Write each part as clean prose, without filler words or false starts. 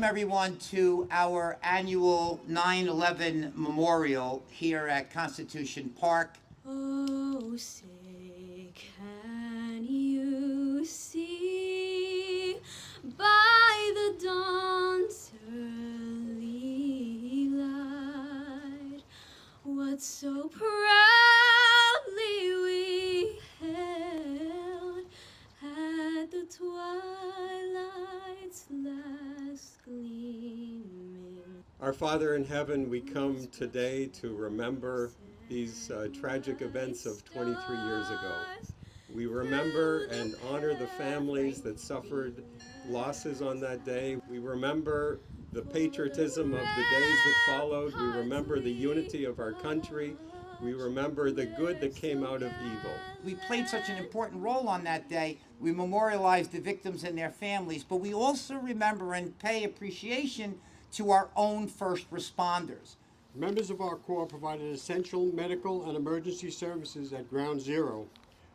everyone to our annual 9/11 memorial here at Constitution Park. Oh, say, can you see by the dawn's early light what so proudly we hailed at the twilight's last gleaming? Our Father in heaven, we come today to remember these tragic events of 23 years ago. We remember and honor the families that suffered losses on that day. We remember the patriotism of the days that followed. We remember the unity of our country. We remember the good that came out of evil. We played such an important role on that day. We memorialized the victims and their families, but we also remember and pay appreciation to our own first responders. Members of our Corps provided essential medical and emergency services at Ground Zero,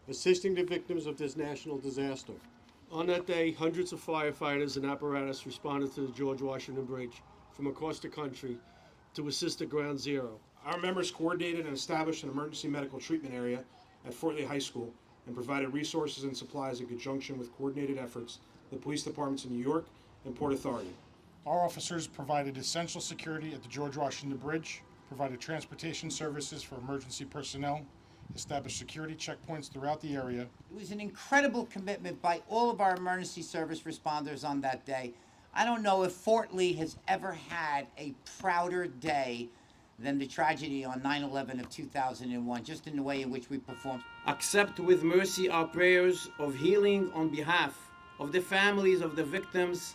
assisting the victims of this national disaster. On that day, hundreds of firefighters and apparatus responded to the George Washington Bridge from across the country to assist at Ground Zero. Our members coordinated and established an emergency medical treatment area at Fort Lee High School and provided resources and supplies in conjunction with coordinated efforts of the police departments in New York and Port Authority. Our officers provided essential security at the George Washington Bridge, provided transportation services for emergency personnel, established security checkpoints throughout the area. It was an incredible commitment by all of our emergency service responders on that day. I don't know if Fort Lee has ever had a prouder day than the tragedy on 9/11 of 2001, just in the way in which we performed. Accept with mercy our prayers of healing on behalf of the families of the victims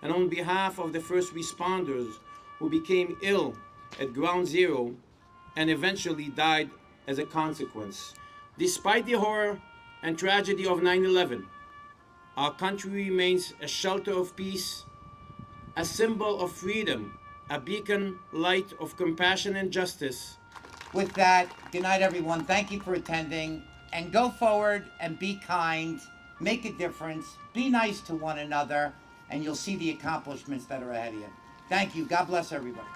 and on behalf of the first responders who became ill at Ground Zero and eventually died as a consequence. Despite the horror and tragedy of 9/11, our country remains a shelter of peace, a symbol of freedom, a beacon light of compassion and justice. With that, good night, everyone. Thank you for attending, and go forward and be kind, make a difference, be nice to one another, and you'll see the accomplishments that are ahead of you. Thank you. God bless everybody.